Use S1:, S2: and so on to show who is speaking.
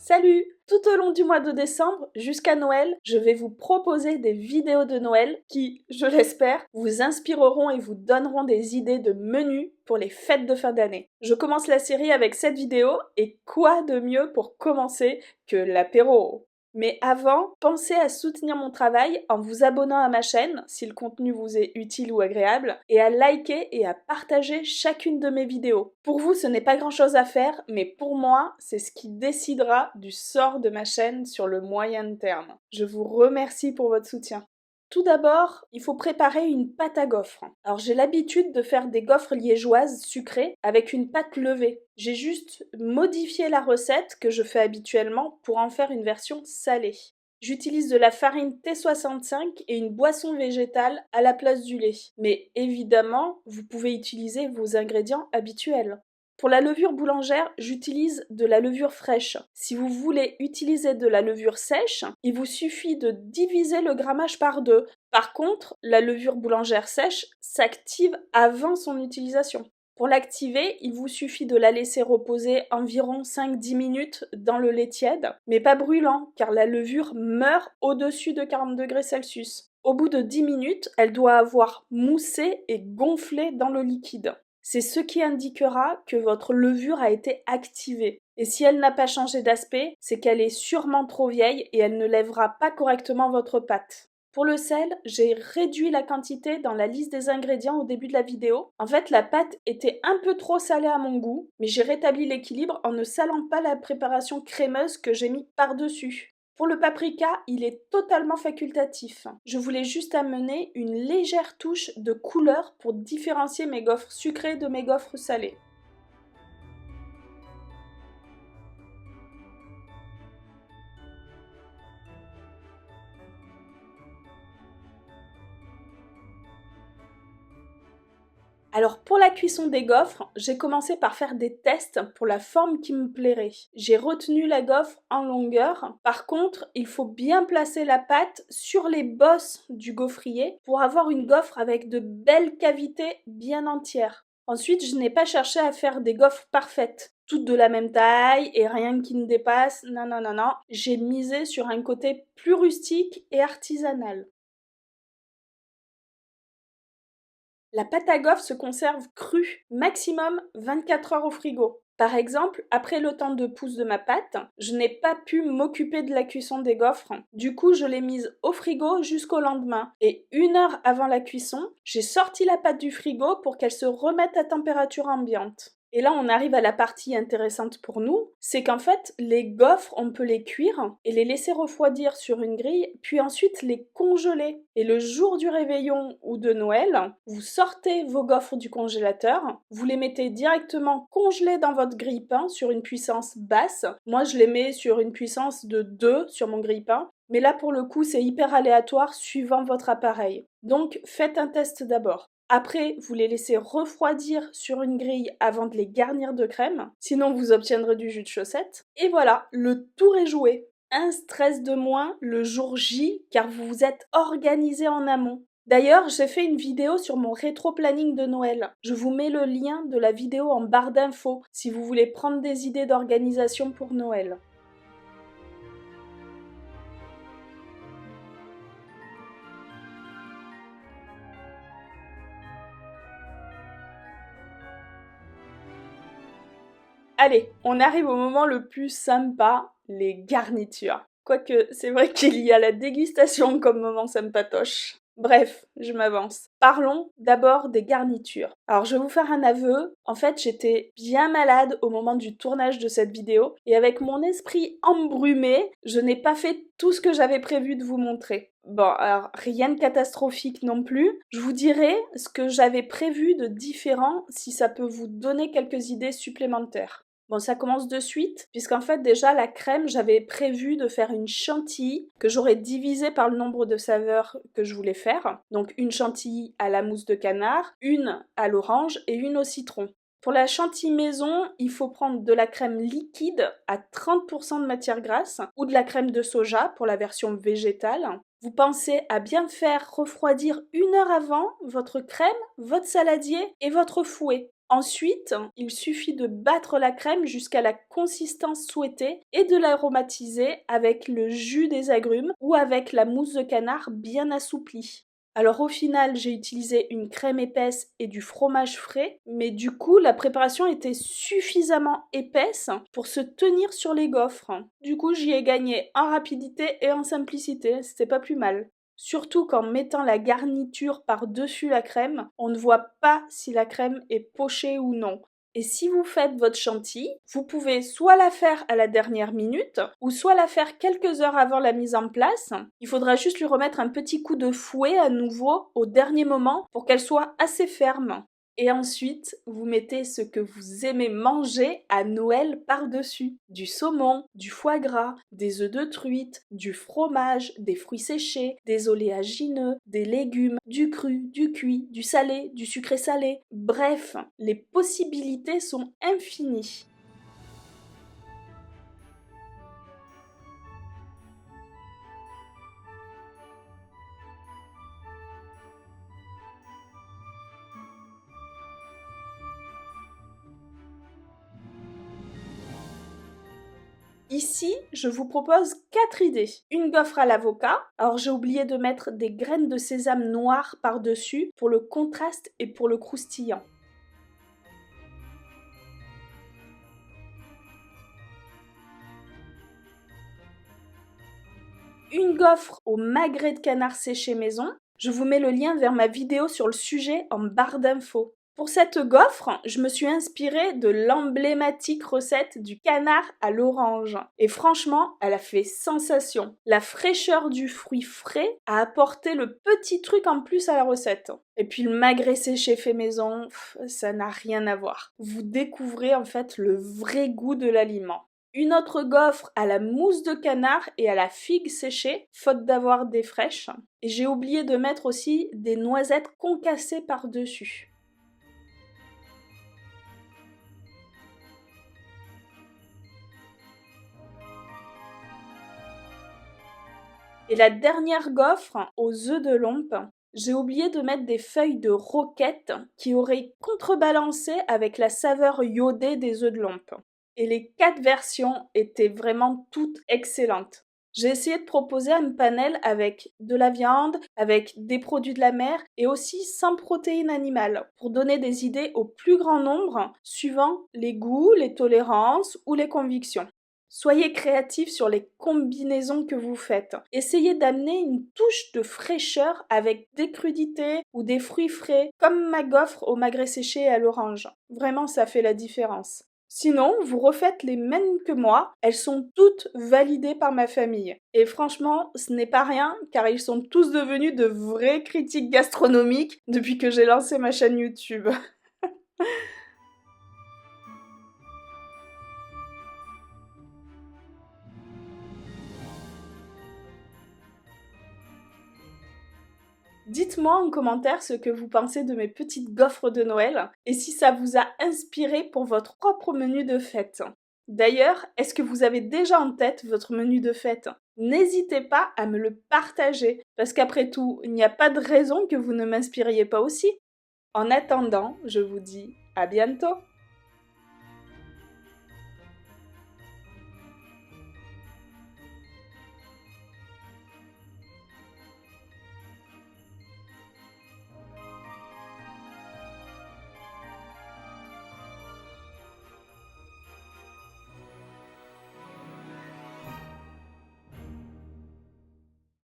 S1: Salut! Tout au long du mois de décembre, jusqu'à Noël, je vais vous proposer des vidéos de Noël qui, je l'espère, vous inspireront et vous donneront des idées de menus pour les fêtes de fin d'année. Je commence la série avec cette vidéo, et quoi de mieux pour commencer que l'apéro? Mais avant, pensez à soutenir mon travail en vous abonnant à ma chaîne si le contenu vous est utile ou agréable, et à liker et à partager chacune de mes vidéos. Pour vous, ce n'est pas grand-chose à faire, mais pour moi, c'est ce qui décidera du sort de ma chaîne sur le moyen terme. Je vous remercie pour votre soutien. Tout d'abord, il faut préparer une pâte à gaufres. Alors j'ai l'habitude de faire des gaufres liégeoises sucrées avec une pâte levée. J'ai juste modifié la recette que je fais habituellement pour en faire une version salée. J'utilise de la farine T65 et une boisson végétale à la place du lait. Mais évidemment, vous pouvez utiliser vos ingrédients habituels. Pour la levure boulangère, j'utilise de la levure fraîche. Si vous voulez utiliser de la levure sèche, il vous suffit de diviser le grammage par 2. Par contre, la levure boulangère sèche s'active avant son utilisation. Pour l'activer, il vous suffit de la laisser reposer environ 5-10 minutes dans le lait tiède, mais pas brûlant, car la levure meurt au-dessus de 40 degrés Celsius. Au bout de 10 minutes, elle doit avoir moussé et gonflé dans le liquide. C'est ce qui indiquera que votre levure a été activée. Et si elle n'a pas changé d'aspect, c'est qu'elle est sûrement trop vieille et elle ne lèvera pas correctement votre pâte. Pour le sel, j'ai réduit la quantité dans la liste des ingrédients au début de la vidéo. En fait, la pâte était un peu trop salée à mon goût, mais j'ai rétabli l'équilibre en ne salant pas la préparation crémeuse que j'ai mis par-dessus. Pour le paprika, il est totalement facultatif. Je voulais juste amener une légère touche de couleur pour différencier mes gaufres sucrées de mes gaufres salées. Alors pour la cuisson des gaufres, j'ai commencé par faire des tests pour la forme qui me plairait. J'ai retenu la gaufre en longueur. Par contre, il faut bien placer la pâte sur les bosses du gaufrier pour avoir une gaufre avec de belles cavités bien entières. Ensuite, je n'ai pas cherché à faire des gaufres parfaites, toutes de la même taille et rien qui ne dépasse. Non, non, non, non. J'ai misé sur un côté plus rustique et artisanal. La pâte à gaufres se conserve crue, maximum 24 heures au frigo. Par exemple, après le temps de pousse de ma pâte, je n'ai pas pu m'occuper de la cuisson des gaufres. Du coup, je l'ai mise au frigo jusqu'au lendemain. Et 1 heure avant la cuisson, j'ai sorti la pâte du frigo pour qu'elle se remette à température ambiante. Et là, on arrive à la partie intéressante pour nous, c'est qu'en fait, les gaufres, on peut les cuire et les laisser refroidir sur une grille, puis ensuite les congeler. Et le jour du réveillon ou de Noël, vous sortez vos gaufres du congélateur, vous les mettez directement congelées dans votre grille-pain sur une puissance basse. Moi, je les mets sur une puissance de 2 sur mon grille-pain. Mais là, pour le coup, c'est hyper aléatoire suivant votre appareil. Donc, faites un test d'abord. Après, vous les laissez refroidir sur une grille avant de les garnir de crème, sinon vous obtiendrez du jus de chaussette. Et voilà, le tour est joué. Un stress de moins le jour J, car vous vous êtes organisé en amont. D'ailleurs, j'ai fait une vidéo sur mon rétro-planning de Noël. Je vous mets le lien de la vidéo en barre d'infos si vous voulez prendre des idées d'organisation pour Noël. Allez, on arrive au moment le plus sympa, les garnitures. Quoique, c'est vrai qu'il y a la dégustation comme moment sympatoche. Bref, je m'avance. Parlons d'abord des garnitures. Alors, je vais vous faire un aveu. En fait, j'étais bien malade au moment du tournage de cette vidéo, et avec mon esprit embrumé, je n'ai pas fait tout ce que j'avais prévu de vous montrer. Bon, alors rien de catastrophique non plus. Je vous dirai ce que j'avais prévu de différent si ça peut vous donner quelques idées supplémentaires. Bon, ça commence de suite, puisqu'en fait déjà la crème, j'avais prévu de faire une chantilly que j'aurais divisée par le nombre de saveurs que je voulais faire. Donc une chantilly à la mousse de canard, une à l'orange et une au citron. Pour la chantilly maison, il faut prendre de la crème liquide à 30% de matière grasse ou de la crème de soja pour la version végétale. Vous pensez à bien faire refroidir 1 heure avant votre crème, votre saladier et votre fouet. Ensuite, il suffit de battre la crème jusqu'à la consistance souhaitée et de l'aromatiser avec le jus des agrumes ou avec la mousse de canard bien assouplie. Alors au final, j'ai utilisé une crème épaisse et du fromage frais, mais du coup, la préparation était suffisamment épaisse pour se tenir sur les gaufres. Du coup, j'y ai gagné en rapidité et en simplicité, c'était pas plus mal. Surtout qu'en mettant la garniture par-dessus la crème, on ne voit pas si la crème est pochée ou non. Et si vous faites votre chantilly, vous pouvez soit la faire à la dernière minute, ou soit la faire quelques heures avant la mise en place. Il faudra juste lui remettre un petit coup de fouet à nouveau au dernier moment pour qu'elle soit assez ferme. Et ensuite, vous mettez ce que vous aimez manger à Noël par-dessus. Du saumon, du foie gras, des œufs de truite, du fromage, des fruits séchés, des oléagineux, des légumes, du cru, du cuit, du salé, du sucré salé. Bref, les possibilités sont infinies. Ici, je vous propose 4 idées. Une gaufre à l'avocat. Alors j'ai oublié de mettre des graines de sésame noires par-dessus pour le contraste et pour le croustillant. Une gaufre au magret de canard séché maison. Je vous mets le lien vers ma vidéo sur le sujet en barre d'infos. Pour cette gaufre, je me suis inspirée de l'emblématique recette du canard à l'orange. Et franchement, elle a fait sensation. La fraîcheur du fruit frais a apporté le petit truc en plus à la recette. Et puis le magret séché fait maison, ça n'a rien à voir. Vous découvrez en fait le vrai goût de l'aliment. Une autre gaufre à la mousse de canard et à la figue séchée, faute d'avoir des fraîches. Et j'ai oublié de mettre aussi des noisettes concassées par-dessus. Et la dernière gaufre aux œufs de lompe, j'ai oublié de mettre des feuilles de roquette qui auraient contrebalancé avec la saveur iodée des œufs de lompe. Et les 4 versions étaient vraiment toutes excellentes. J'ai essayé de proposer un panel avec de la viande, avec des produits de la mer et aussi sans protéines animales pour donner des idées au plus grand nombre suivant les goûts, les tolérances ou les convictions. Soyez créatifs sur les combinaisons que vous faites. Essayez d'amener une touche de fraîcheur avec des crudités ou des fruits frais, comme ma gaufre au magret séché et à l'orange. Vraiment, ça fait la différence. Sinon, vous refaites les mêmes que moi, elles sont toutes validées par ma famille. Et franchement, ce n'est pas rien, car ils sont tous devenus de vrais critiques gastronomiques depuis que j'ai lancé ma chaîne YouTube. Dites-moi en commentaire ce que vous pensez de mes petites gaufres de Noël et si ça vous a inspiré pour votre propre menu de fête. D'ailleurs, est-ce que vous avez déjà en tête votre menu de fête? N'hésitez pas à me le partager, parce qu'après tout, il n'y a pas de raison que vous ne m'inspiriez pas aussi. En attendant, je vous dis à bientôt!